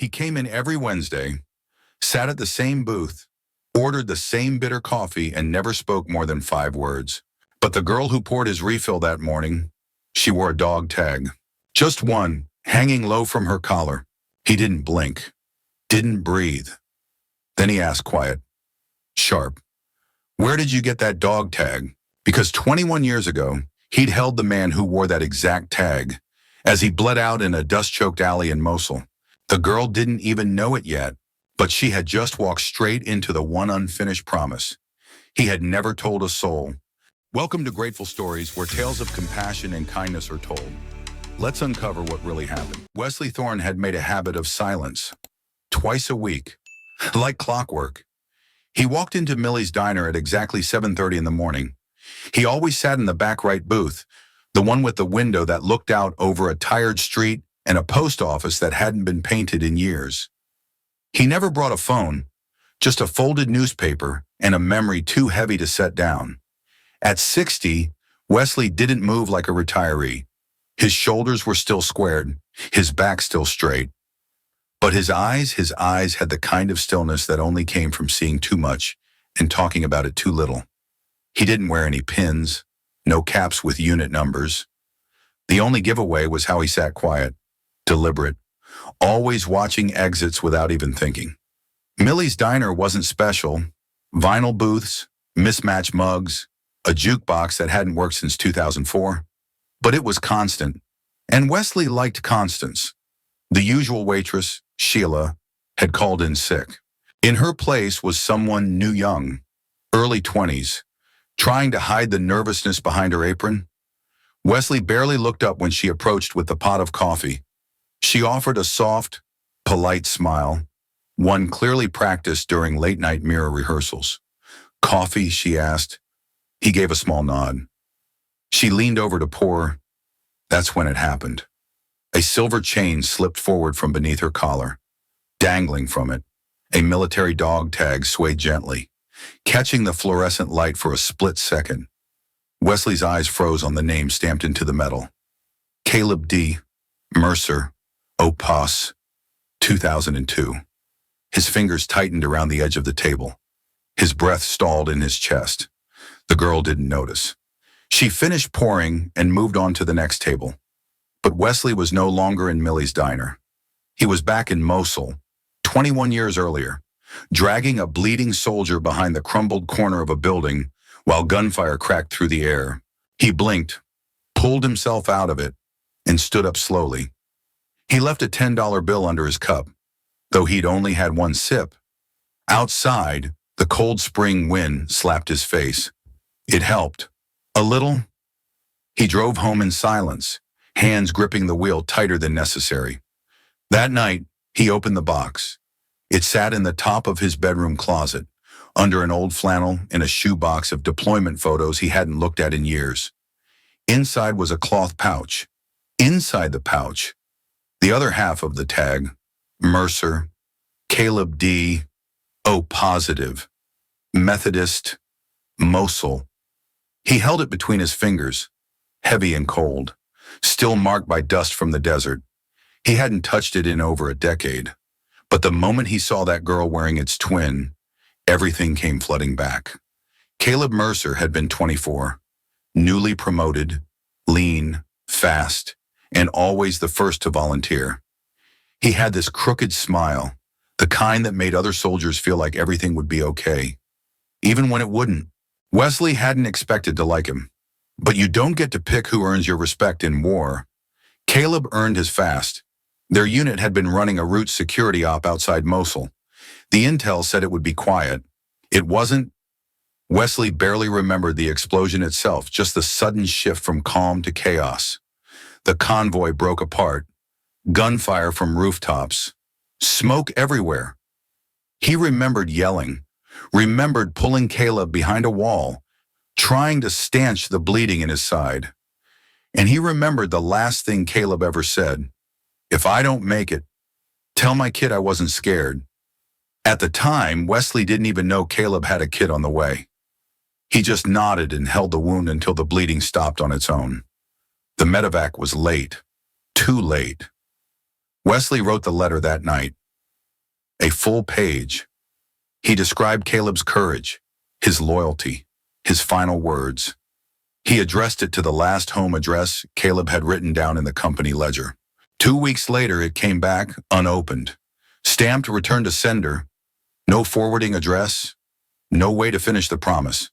He came in every Wednesday, sat at the same booth, ordered the same bitter coffee, and never spoke more than 5 words. But the girl who poured his refill that morning, she wore a dog tag. Just one, hanging low from her collar. He didn't blink, didn't breathe. Then he asked quiet, sharp, "Where did you get that dog tag?" Because 21 years ago, he'd held the man who wore that exact tag as he bled out in a dust-choked alley in Mosul. The girl didn't even know it yet, but she had just walked straight into the one unfinished promise he had never told a soul. Welcome to Grateful Stories, where tales of compassion and kindness are told. Let's uncover what really happened. Wesley Thorne had made a habit of silence, twice a week, like clockwork. He walked into Millie's diner at exactly 7:30 in the morning. He always sat in the back right booth, the one with the window that looked out over a tired street and a post office that hadn't been painted in years. He never brought a phone, just a folded newspaper and a memory too heavy to set down. At 60, Wesley didn't move like a retiree. His shoulders were still squared, his back still straight. But his eyes had the kind of stillness that only came from seeing too much and talking about it too little. He didn't wear any pins, no caps with unit numbers. The only giveaway was how he sat quiet, deliberate, always watching exits without even thinking. Millie's diner wasn't special. Vinyl booths, mismatched mugs, a jukebox that hadn't worked since 2004. But it was constant, and Wesley liked constants. The usual waitress, Sheila, had called in sick. In her place was someone new young, early 20s, trying to hide the nervousness behind her apron. Wesley barely looked up when she approached with the pot of coffee. She offered a soft, polite smile, one clearly practiced during late-night mirror rehearsals. "Coffee?" she asked. He gave a small nod. She leaned over to pour. That's when it happened. A silver chain slipped forward from beneath her collar. Dangling from it, a military dog tag swayed gently, catching the fluorescent light for a split second. Wesley's eyes froze on the name stamped into the metal. Caleb D. Mercer, Opus, 2002. His fingers tightened around the edge of the table. His breath stalled in his chest. The girl didn't notice. She finished pouring and moved on to the next table. But Wesley was no longer in Millie's diner. He was back in Mosul, 21 years earlier, dragging a bleeding soldier behind the crumbled corner of a building while gunfire cracked through the air. He blinked, pulled himself out of it, and stood up slowly. He left a $10 bill under his cup, though he'd only had one sip. Outside, the cold spring wind slapped his face. It helped. A little. He drove home in silence, hands gripping the wheel tighter than necessary. That night, he opened the box. It sat in the top of his bedroom closet, under an old flannel in a shoebox of deployment photos he hadn't looked at in years. Inside was a cloth pouch. Inside the pouch, the other half of the tag, Mercer, Caleb D. O positive, Methodist, Mosul. He held it between his fingers, heavy and cold, still marked by dust from the desert. He hadn't touched it in over a decade. But the moment he saw that girl wearing its twin, everything came flooding back. Caleb Mercer had been 24, newly promoted, lean, fast, and always the first to volunteer. He had this crooked smile, the kind that made other soldiers feel like everything would be okay, even when it wouldn't. Wesley hadn't expected to like him. But you don't get to pick who earns your respect in war. Caleb earned his fast. Their unit had been running a route security op outside Mosul. The intel said it would be quiet. It wasn't. Wesley barely remembered the explosion itself, just the sudden shift from calm to chaos. The convoy broke apart. Gunfire from rooftops. Smoke everywhere. He remembered yelling, remembered pulling Caleb behind a wall, trying to stanch the bleeding in his side. And he remembered the last thing Caleb ever said: "If I don't make it, tell my kid I wasn't scared." At the time, Wesley didn't even know Caleb had a kid on the way. He just nodded and held the wound until the bleeding stopped on its own. The medevac was late, too late. Wesley wrote the letter that night, A full page. He described Caleb's courage, his loyalty, his final words. He addressed it to the last home address Caleb had written down in the company ledger. 2 weeks later, it came back unopened. Stamped return to sender. No forwarding address. No way to finish the promise.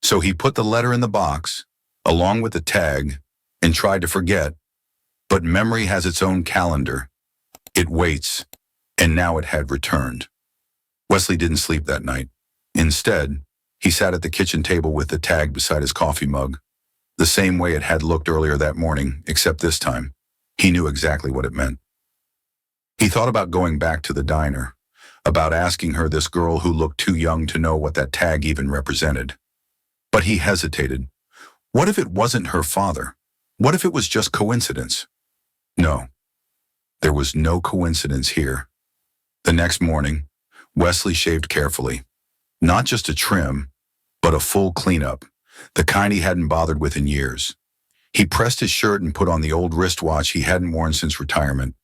So he put the letter in the box, along with the tag, and tried to forget. But memory has its own calendar. It waits, and now it had returned. Wesley didn't sleep that night. Instead, he sat at the kitchen table with the tag beside his coffee mug, the same way it had looked earlier that morning, except this time, he knew exactly what it meant. He thought about going back to the diner, about asking her, this girl who looked too young to know what that tag even represented. But he hesitated. What if it wasn't her father? What if it was just coincidence? No, there was no coincidence here. The next morning, Wesley shaved carefully. Not just a trim, but a full cleanup, the kind he hadn't bothered with in years. He pressed his shirt and put on the old wristwatch he hadn't worn since retirement.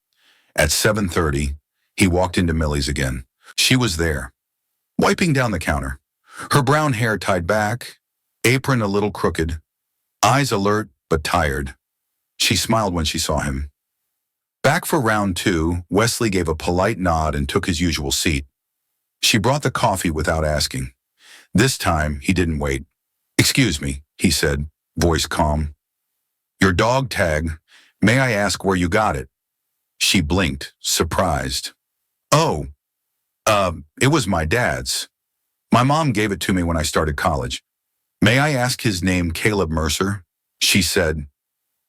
At 7:30, he walked into Millie's again. She was there, wiping down the counter. Her brown hair tied back, apron a little crooked, eyes alert but tired. She smiled when she saw him. Back for round two, Wesley gave a polite nod and took his usual seat. She brought the coffee without asking. This time, he didn't wait. "Excuse me," he said, voice calm. "Your dog tag, may I ask where you got it?" She blinked, surprised. "Oh, it was my dad's. My mom gave it to me when I started college. May I ask his name?" "Caleb Mercer," she said.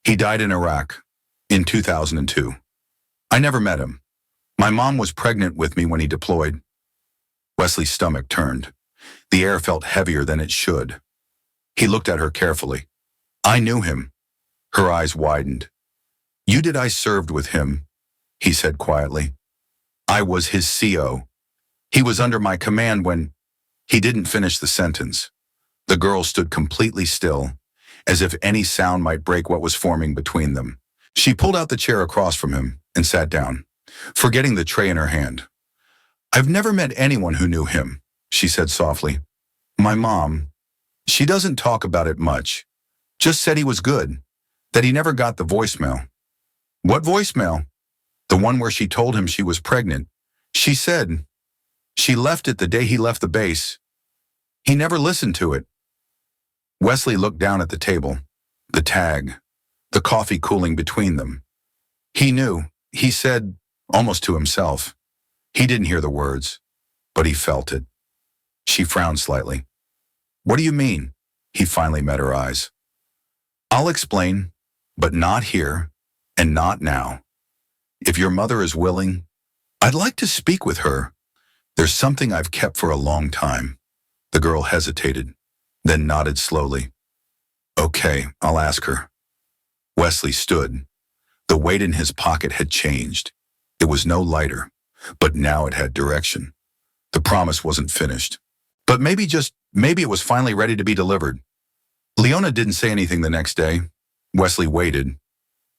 "He died in Iraq in 2002. I never met him. My mom was pregnant with me when he deployed." Wesley's stomach turned. The air felt heavier than it should. He looked at her carefully. "I knew him." Her eyes widened. "You did. I served with him," he said quietly. "I was his CO. He was under my command when—" He didn't finish the sentence. The girl stood completely still, as if any sound might break what was forming between them. She pulled out the chair across from him and sat down, forgetting the tray in her hand. "I've never met anyone who knew him," she said softly. "My mom, she doesn't talk about it much. Just said he was good, that he never got the voicemail." "What voicemail?" "The one where she told him she was pregnant. She said she left it the day he left the base. He never listened to it." Wesley looked down at the table, the tag, the coffee cooling between them. He knew. He said, almost to himself. He didn't hear the words, but he felt it. She frowned slightly. "What do you mean?" He finally met her eyes. "I'll explain, but not here and not now. If your mother is willing, I'd like to speak with her. There's something I've kept for a long time." The girl hesitated, then nodded slowly. "Okay, I'll ask her." Wesley stood. The weight in his pocket had changed. It was no lighter, but now it had direction. The promise wasn't finished. But maybe it was finally ready to be delivered. Leona didn't say anything the next day. Wesley waited.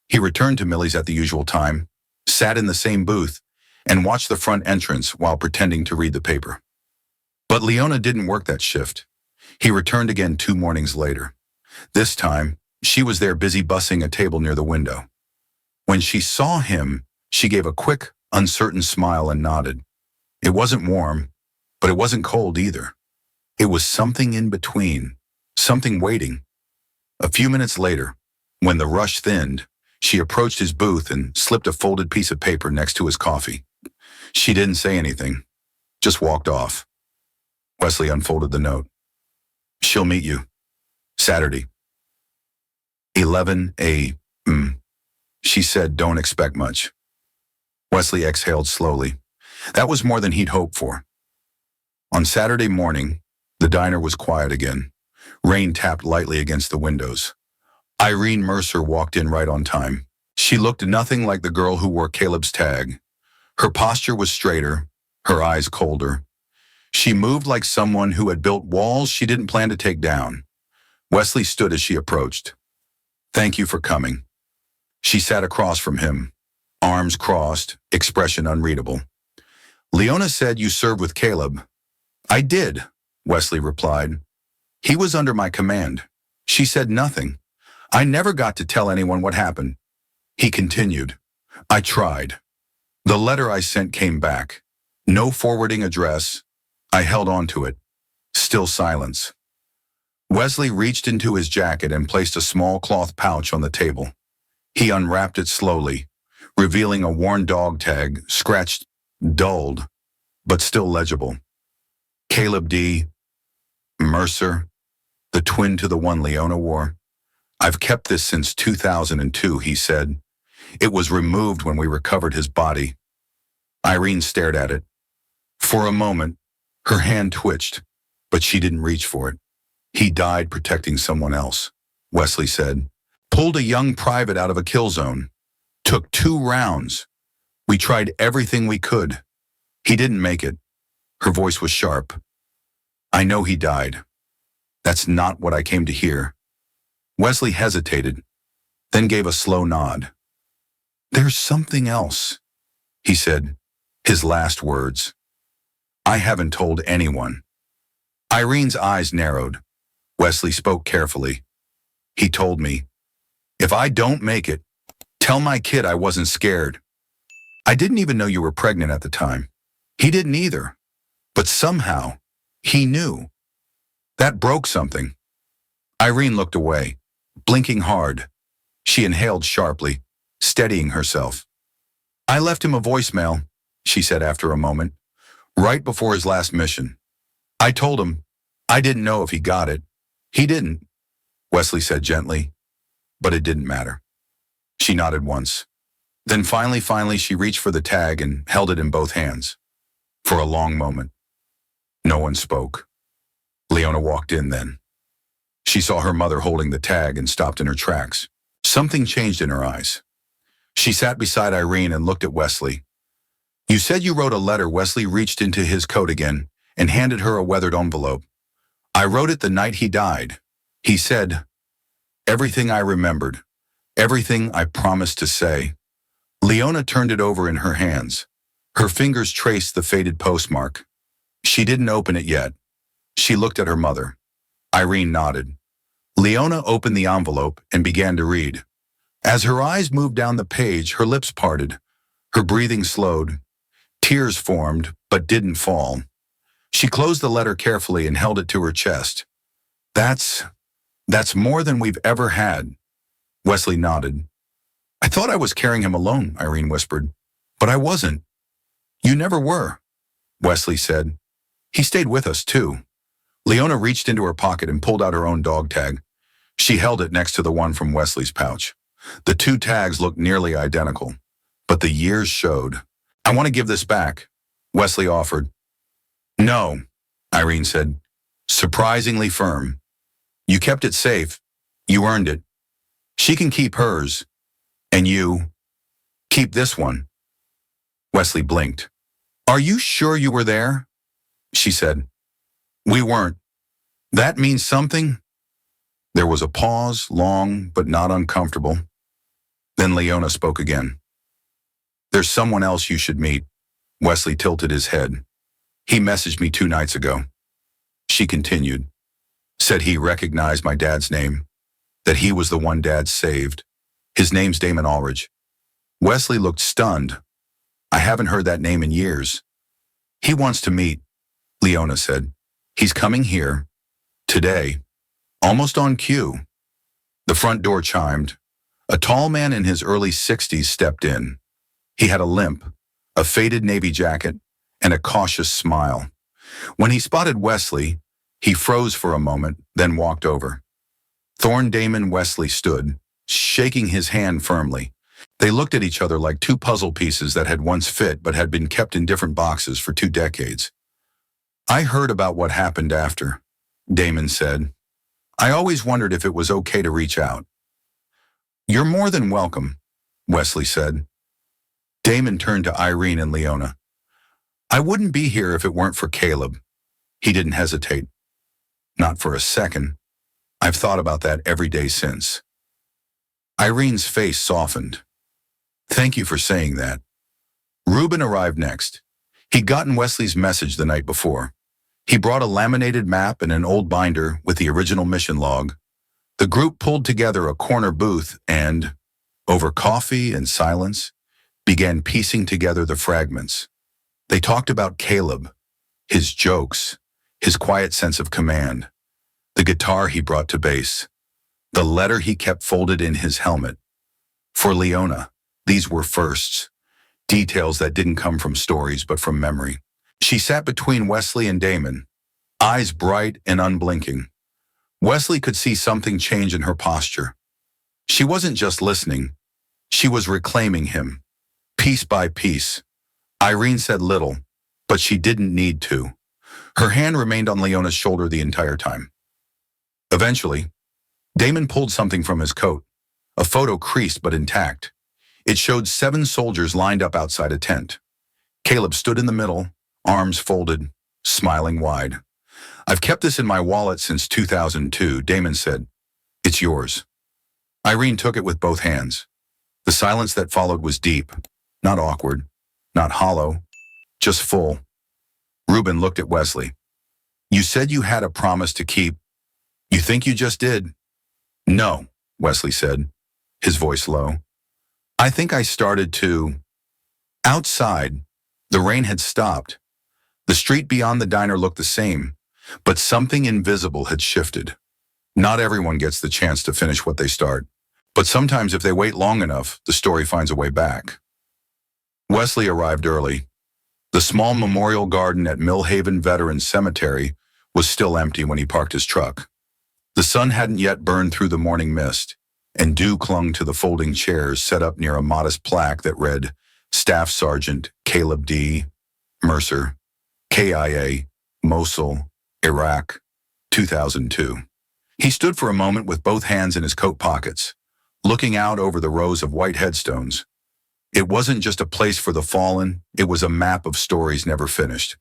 He returned to Millie's at the usual time, sat in the same booth, and watched the front entrance while pretending to read the paper. But Leona didn't work that shift. He returned again 2 mornings later. This time, she was there busy bussing a table near the window. When she saw him, she gave a quick, uncertain smile and nodded. It wasn't warm, but it wasn't cold either. It was something in between, something waiting. A few minutes later, when the rush thinned, she approached his booth and slipped a folded piece of paper next to his coffee. She didn't say anything, just walked off. Wesley unfolded the note. "She'll meet you. Saturday. 11 a.m. She said, "Don't expect much." Wesley exhaled slowly. That was more than he'd hoped for. On Saturday morning, the diner was quiet again. Rain tapped lightly against the windows. Irene Mercer walked in right on time. She looked nothing like the girl who wore Caleb's tag. Her posture was straighter, her eyes colder. She moved like someone who had built walls she didn't plan to take down. Wesley stood as she approached. "Thank you for coming." She sat across from him, arms crossed, expression unreadable. Leona said you served with Caleb. I did, Wesley replied. He was under my command. She said nothing. I never got to tell anyone what happened. He continued. I tried. The letter I sent came back. No forwarding address. I held on to it. Still silence. Wesley reached into his jacket and placed a small cloth pouch on the table. He unwrapped it slowly, revealing a worn dog tag, scratched, dulled, but still legible. Caleb D. Mercer, the twin to the one Leona wore. I've kept this since 2002, he said. It was removed when we recovered his body. Irene stared at it. For a moment, her hand twitched, but she didn't reach for it. He died protecting someone else, Wesley said. Pulled a young private out of a kill zone. Took 2 rounds. We tried everything we could. He didn't make it. Her voice was sharp. I know he died. That's not what I came to hear. Wesley hesitated, then gave a slow nod. There's something else, he said, his last words. I haven't told anyone. Irene's eyes narrowed. Wesley spoke carefully. He told me, if I don't make it, tell my kid I wasn't scared. I didn't even know you were pregnant at the time. He didn't either. But somehow, he knew. That broke something. Irene looked away, blinking hard. She inhaled sharply, steadying herself. I left him a voicemail, she said after a moment, right before his last mission. I told him I didn't know if he got it. He didn't, Wesley said gently, but it didn't matter. She nodded once. Then finally she reached for the tag and held it in both hands. For a long moment, no one spoke. Leona walked in then. She saw her mother holding the tag and stopped in her tracks. Something changed in her eyes. She sat beside Irene and looked at Wesley. You said you wrote a letter. Wesley reached into his coat again and handed her a weathered envelope. I wrote it the night he died. He said, everything I remembered, everything I promised to say. Leona turned it over in her hands. Her fingers traced the faded postmark. She didn't open it yet. She looked at her mother. Irene nodded. Leona opened the envelope and began to read. As her eyes moved down the page, her lips parted. Her breathing slowed. Tears formed, but didn't fall. She closed the letter carefully and held it to her chest. That's more than we've ever had. Wesley nodded. I thought I was carrying him alone, Irene whispered. But I wasn't. You never were, Wesley said. He stayed with us, too. Leona reached into her pocket and pulled out her own dog tag. She held it next to the one from Wesley's pouch. The 2 tags looked nearly identical, but the years showed. I want to give this back, Wesley offered. No, Irene said, surprisingly firm. You kept it safe. You earned it. She can keep hers. And you, keep this one. Wesley blinked. Are you sure you were there? She said. We weren't. That means something? There was a pause, long but not uncomfortable. Then Leona spoke again. There's someone else you should meet. Wesley tilted his head. He messaged me 2 nights ago. She continued. Said he recognized my dad's name, that he was the one Dad saved. His name's Damon Ulrich. Wesley looked stunned. I haven't heard that name in years. He wants to meet, Leona said. He's coming here, today, almost on cue. The front door chimed. A tall man in his early 60s stepped in. He had a limp, a faded navy jacket, and a cautious smile. When he spotted Wesley, he froze for a moment, then walked over. Thorne Damon Wesley stood, shaking his hand firmly. They looked at each other like 2 puzzle pieces that had once fit but had been kept in different boxes for 2 decades. I heard about what happened after, Damon said. I always wondered if it was okay to reach out. You're more than welcome, Wesley said. Damon turned to Irene and Leona. I wouldn't be here if it weren't for Caleb. He didn't hesitate. Not for a second. I've thought about that every day since. Irene's face softened. Thank you for saying that. Reuben arrived next. He'd gotten Wesley's message the night before. He brought a laminated map and an old binder with the original mission log. The group pulled together a corner booth and, over coffee and silence, began piecing together the fragments. They talked about Caleb, his jokes, his quiet sense of command, the guitar he brought to base, the letter he kept folded in his helmet. For Leona, these were firsts, details that didn't come from stories but from memory. She sat between Wesley and Damon, eyes bright and unblinking. Wesley could see something change in her posture. She wasn't just listening, she was reclaiming him, piece by piece. Irene said little, but she didn't need to. Her hand remained on Leona's shoulder the entire time. Eventually, Damon pulled something from his coat, a photo creased but intact. It showed 7 soldiers lined up outside a tent. Caleb stood in the middle, arms folded, smiling wide. "I've kept this in my wallet since 2002, Damon said. "It's yours." Irene took it with both hands. The silence that followed was deep, not awkward, not hollow, just full. Reuben looked at Wesley. "You said you had a promise to keep. You think you just did?" "No," Wesley said, his voice low. "I think I started to." Outside, the rain had stopped. The street beyond the diner looked the same, but something invisible had shifted. Not everyone gets the chance to finish what they start, but sometimes if they wait long enough, the story finds a way back. Wesley arrived early. The small memorial garden at Millhaven Veterans Cemetery was still empty when he parked his truck. The sun hadn't yet burned through the morning mist, and dew clung to the folding chairs set up near a modest plaque that read, "Staff Sergeant Caleb D. Mercer, KIA, Mosul, Iraq, 2002. He stood for a moment with both hands in his coat pockets, looking out over the rows of white headstones. It wasn't just a place for the fallen, it was a map of stories never finished.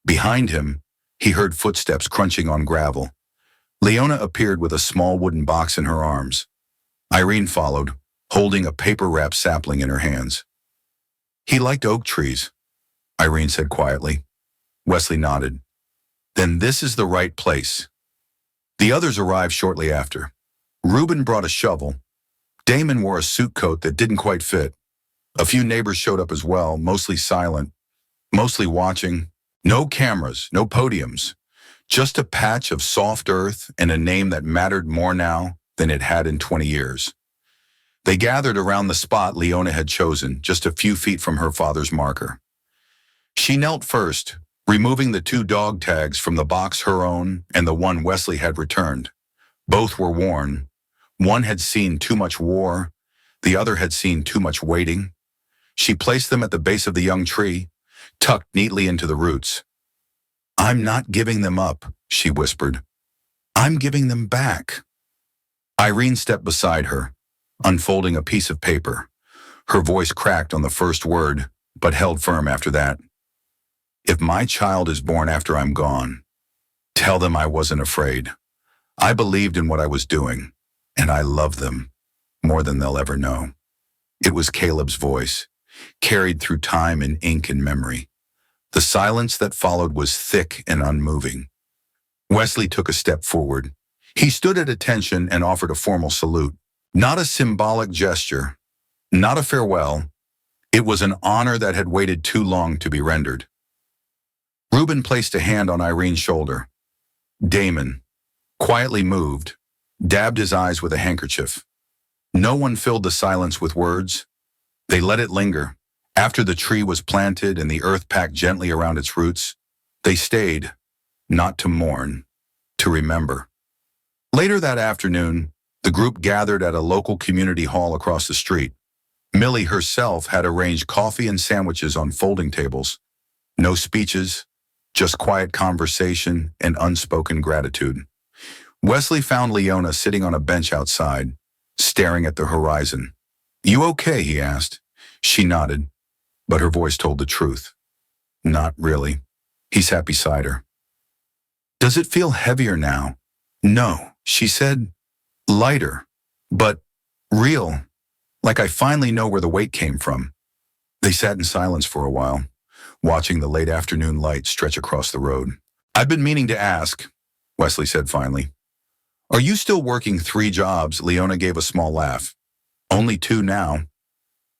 Behind him, he heard footsteps crunching on gravel. Leona appeared with a small wooden box in her arms. Irene followed, holding a paper-wrapped sapling in her hands. "He liked oak trees," Irene said quietly. Wesley nodded. "Then this is the right place." The others arrived shortly after. Reuben brought a shovel. Damon wore a suit coat that didn't quite fit. A few neighbors showed up as well, mostly silent, mostly watching. No cameras, no podiums. Just a patch of soft earth and a name that mattered more now than it had in 20 years. They gathered around the spot Leona had chosen, just a few feet from her father's marker. She knelt first, removing the 2 dog tags from the box, her own and the one Wesley had returned. Both were worn. One had seen too much war, the other had seen too much waiting. She placed them at the base of the young tree, tucked neatly into the roots. "I'm not giving them up," she whispered. "I'm giving them back." Irene stepped beside her, unfolding a piece of paper. Her voice cracked on the first word, but held firm after that. "If my child is born after I'm gone, tell them I wasn't afraid. I believed in what I was doing, and I love them more than they'll ever know." It was Caleb's voice, carried through time in ink and memory. The silence that followed was thick and unmoving. Wesley took a step forward. He stood at attention and offered a formal salute. Not a symbolic gesture, not a farewell. It was an honor that had waited too long to be rendered. Reuben placed a hand on Irene's shoulder. Damon, quietly moved, dabbed his eyes with a handkerchief. No one filled the silence with words. They let it linger. After the tree was planted and the earth packed gently around its roots, they stayed, not to mourn, to remember. Later that afternoon, the group gathered at a local community hall across the street. Millie herself had arranged coffee and sandwiches on folding tables. No speeches, just quiet conversation and unspoken gratitude. Wesley found Leona sitting on a bench outside, staring at the horizon. "You okay?" he asked. She nodded, but her voice told the truth. "Not really." He sat beside her. "Does it feel heavier now?" "No," she said. "Lighter, but real, like I finally know where the weight came from." They sat in silence for a while. watching the late afternoon light stretch across the road. "I've been meaning to ask," Wesley said finally. "Are you still working 3 jobs?" Leona gave a small laugh. "Only 2 now.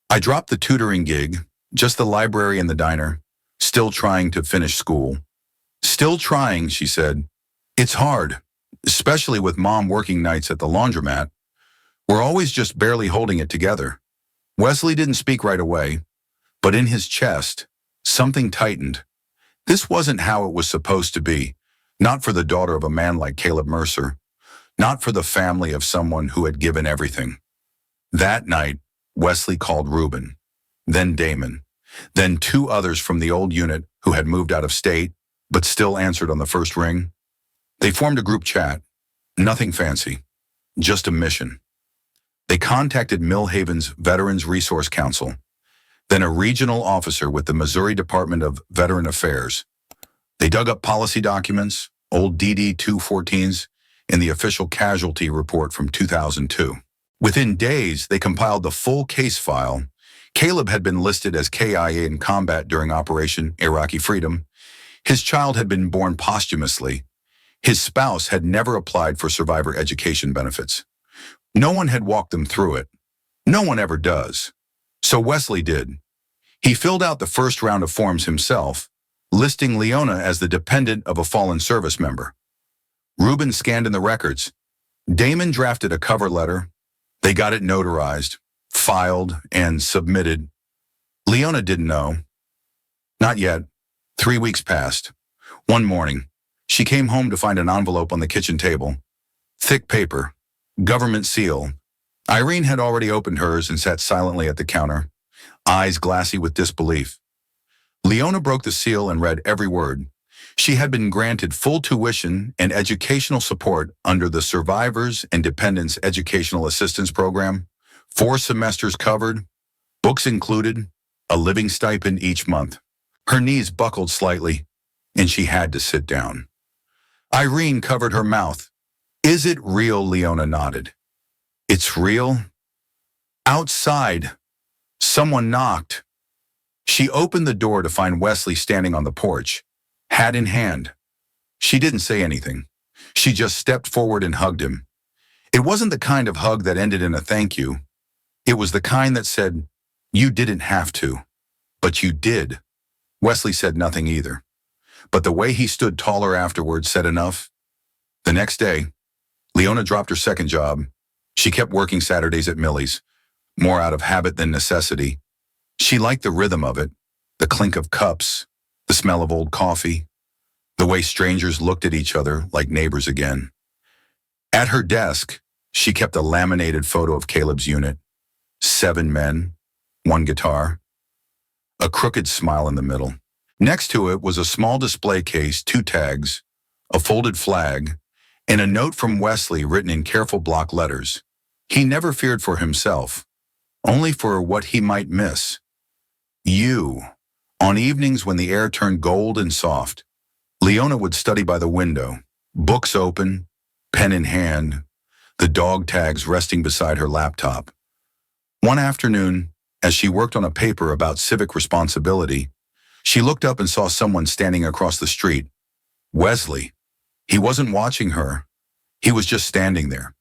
I dropped the tutoring gig, just the library and the diner, still trying to finish school." "Still trying," she said. "It's hard, especially with Mom working nights at the laundromat. We're always just barely holding it together." Wesley didn't speak right away, but in his chest, something tightened. This wasn't how it was supposed to be, not for the daughter of a man like Caleb Mercer, not for the family of someone who had given everything. That night, Wesley called Reuben, then Damon, then 2 others from the old unit who had moved out of state, but still answered on the first ring. They formed a group chat. Nothing fancy, just a mission. They contacted Millhaven's Veterans Resource Council, then a regional officer with the Missouri Department of Veteran Affairs. They dug up policy documents, old DD-214s, and the official casualty report from 2002. Within days, they compiled the full case file. Caleb had been listed as KIA in combat during Operation Iraqi Freedom. His child had been born posthumously. His spouse had never applied for survivor education benefits. No one had walked them through it. No one ever does. So Wesley did. He filled out the first round of forms himself, listing Leona as the dependent of a fallen service member. Reuben scanned in the records. Damon drafted a cover letter. They got it notarized, filed, and submitted. Leona didn't know. Not yet. 3 weeks passed. One morning, she came home to find an envelope on the kitchen table. Thick paper, government seal. Irene had already opened hers and sat silently at the counter, eyes glassy with disbelief. Leona broke the seal and read every word. She had been granted full tuition and educational support under the Survivors and Dependents Educational Assistance Program, 4 semesters covered, books included, a living stipend each month. Her knees buckled slightly, and she had to sit down. Irene covered her mouth. "Is it real?" Leona nodded. "It's real?" Outside, someone knocked. She opened the door to find Wesley standing on the porch, hat in hand. She didn't say anything. She just stepped forward and hugged him. It wasn't the kind of hug that ended in a thank you. It was the kind that said, "You didn't have to, but you did." Wesley said nothing either, but the way he stood taller afterwards said enough. The next day, Leona dropped her second job. She kept working Saturdays at Millie's, more out of habit than necessity. She liked the rhythm of it, the clink of cups, the smell of old coffee, the way strangers looked at each other like neighbors again. At her desk, she kept a laminated photo of Caleb's unit. 7 men, 1 guitar, a crooked smile in the middle. Next to it was a small display case, 2 tags, a folded flag, and a note from Wesley written in careful block letters. He never feared for himself, only for what he might miss. You. On evenings when the air turned gold and soft, Leona would study by the window, books open, pen in hand, the dog tags resting beside her laptop. One afternoon, as she worked on a paper about civic responsibility, she looked up and saw someone standing across the street. Wesley. He wasn't watching her. He was just standing there,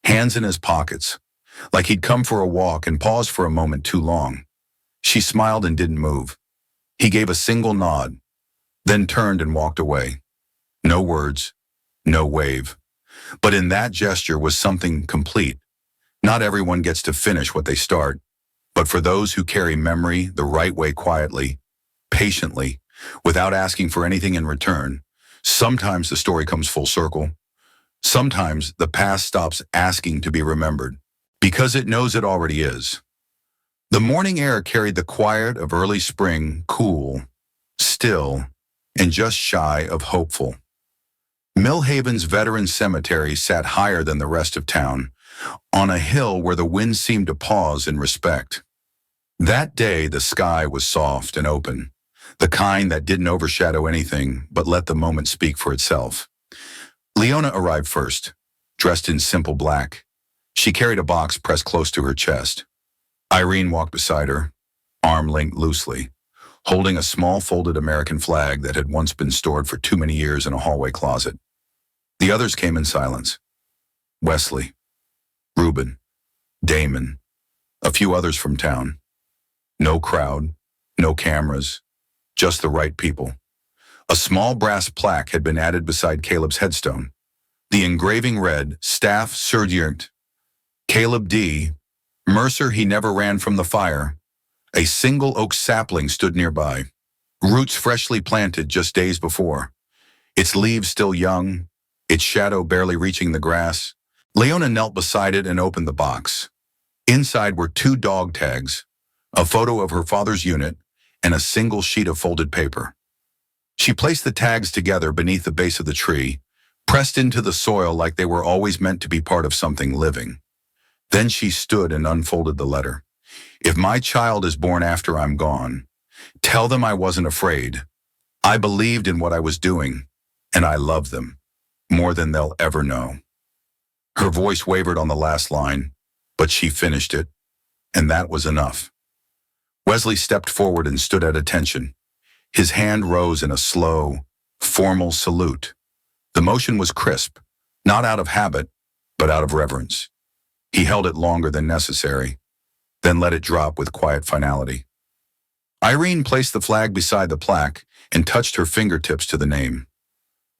hands in his pockets, like he'd come for a walk and paused for a moment too long. She smiled and didn't move. He gave a single nod, then turned and walked away. No words, no wave. But in that gesture was something complete. Not everyone gets to finish what they start, but for those who carry memory the right way, quietly, patiently, without asking for anything in return, sometimes the story comes full circle. Sometimes the past stops asking to be remembered, because it knows it already is. The morning air carried the quiet of early spring, cool, still, and just shy of hopeful. Millhaven's Veteran Cemetery sat higher than the rest of town, on a hill where the wind seemed to pause in respect. That day the sky was soft and open, the kind that didn't overshadow anything but let the moment speak for itself. Leona arrived first, dressed in simple black. She carried a box pressed close to her chest. Irene walked beside her, arm linked loosely, holding a small folded American flag that had once been stored for too many years in a hallway closet. The others came in silence. Wesley, Reuben, Damon, a few others from town. No crowd, no cameras, just the right people. A small brass plaque had been added beside Caleb's headstone. The engraving read, Staff Sergeant Caleb D. Mercer, he never ran from the fire. A single oak sapling stood nearby, roots freshly planted just days before. Its leaves still young, its shadow barely reaching the grass. Leona knelt beside it and opened the box. Inside were 2 dog tags, a photo of her father's unit, and a single sheet of folded paper. She placed the tags together beneath the base of the tree, pressed into the soil like they were always meant to be part of something living. Then she stood and unfolded the letter. If my child is born after I'm gone, tell them I wasn't afraid. I believed in what I was doing, and I love them more than they'll ever know. Her voice wavered on the last line, but she finished it, and that was enough. Wesley stepped forward and stood at attention. His hand rose in a slow, formal salute. The motion was crisp, not out of habit, but out of reverence. He held it longer than necessary, then let it drop with quiet finality. Irene placed the flag beside the plaque and touched her fingertips to the name.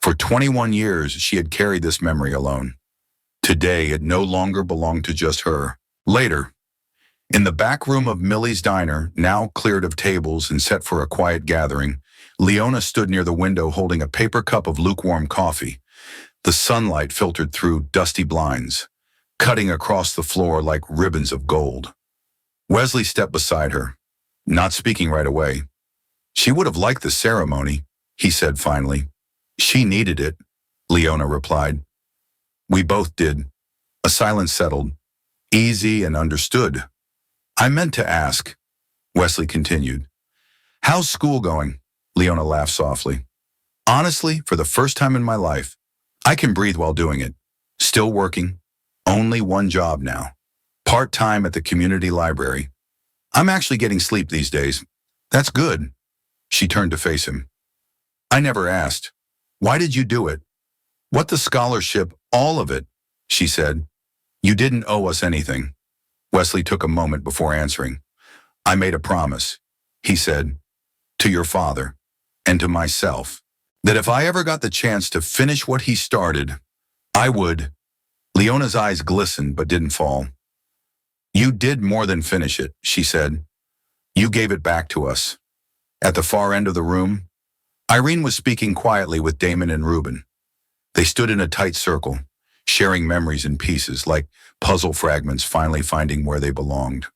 For 21 years, she had carried this memory alone. Today, it no longer belonged to just her. Later, in the back room of Millie's diner, now cleared of tables and set for a quiet gathering, Leona stood near the window holding a paper cup of lukewarm coffee. The sunlight filtered through dusty blinds, cutting across the floor like ribbons of gold. Wesley stepped beside her, not speaking right away. She would have liked the ceremony, he said finally. She needed it, Leona replied. We both did. A silence settled, easy and understood. I meant to ask, Wesley continued. How's school going? Leona laughed softly. Honestly, for the first time in my life, I can breathe while doing it. Still working. Only one job now. Part-time at the community library. I'm actually getting sleep these days. That's good. She turned to face him. I never asked. Why did you do it? What the scholarship, all of it, she said. You didn't owe us anything. Wesley took a moment before answering. I made a promise, he said, to your father and to myself, that if I ever got the chance to finish what he started, I would. Leona's eyes glistened but didn't fall. You did more than finish it, she said. You gave it back to us. At the far end of the room, Irene was speaking quietly with Damon and Reuben. They stood in a tight circle, sharing memories in pieces like puzzle fragments finally finding where they belonged.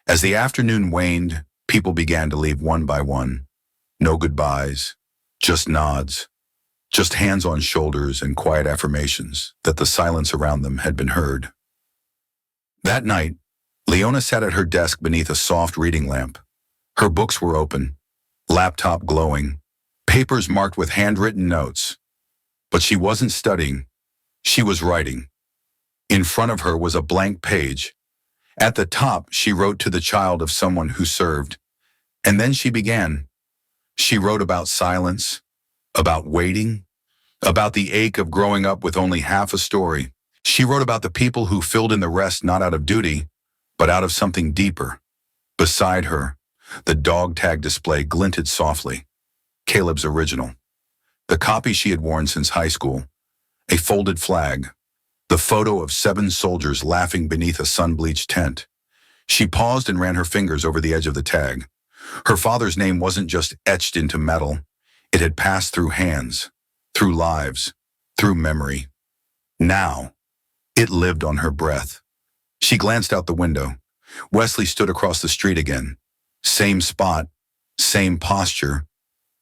As the afternoon waned, people began to leave one by one. No goodbyes, just nods, just hands on shoulders and quiet affirmations that the silence around them had been heard. That night, Leona sat at her desk beneath a soft reading lamp. Her books were open, laptop glowing, papers marked with handwritten notes. But she wasn't studying, she was writing. In front of her was a blank page. At the top, she wrote to the child of someone who served. And then she began. She wrote about silence, about waiting, about the ache of growing up with only half a story. She wrote about the people who filled in the rest not out of duty, but out of something deeper. Beside her, the dog tag display glinted softly. Caleb's original. The copy she had worn since high school. A folded flag. The photo of 7 soldiers laughing beneath a sun-bleached tent. She paused and ran her fingers over the edge of the tag. Her father's name wasn't just etched into metal. It had passed through hands, through lives, through memory. Now, it lived on her breath. She glanced out the window. Wesley stood across the street again. Same spot, same posture,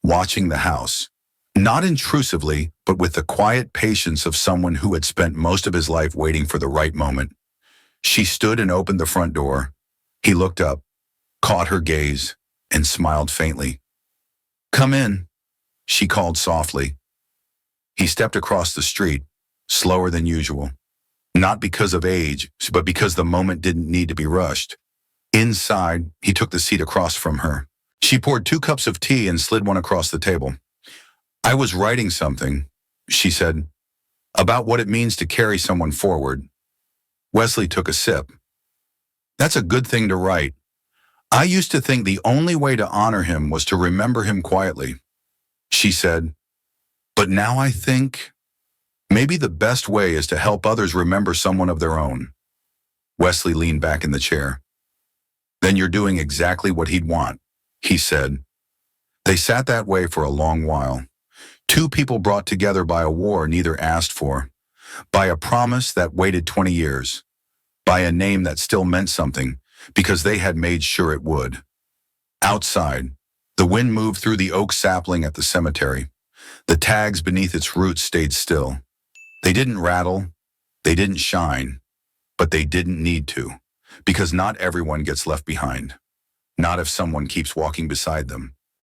watching the house. Not intrusively, but with the quiet patience of someone who had spent most of his life waiting for the right moment. She stood and opened the front door. He looked up, caught her gaze, and smiled faintly. Come in, she called softly. He stepped across the street, slower than usual. Not because of age, but because the moment didn't need to be rushed. Inside, he took the seat across from her. She poured 2 cups of tea and slid one across the table. I was writing something, she said, about what it means to carry someone forward. Wesley took a sip. That's a good thing to write. I used to think the only way to honor him was to remember him quietly, she said. But now I think maybe the best way is to help others remember someone of their own. Wesley leaned back in the chair. Then you're doing exactly what he'd want, he said. They sat that way for a long while. 2 people brought together by a war neither asked for, by a promise that waited 20 years, by a name that still meant something because they had made sure it would. Outside, the wind moved through the oak sapling at the cemetery. The tags beneath its roots stayed still. They didn't rattle, they didn't shine, but they didn't need to, because not everyone gets left behind. Not if someone keeps walking beside them.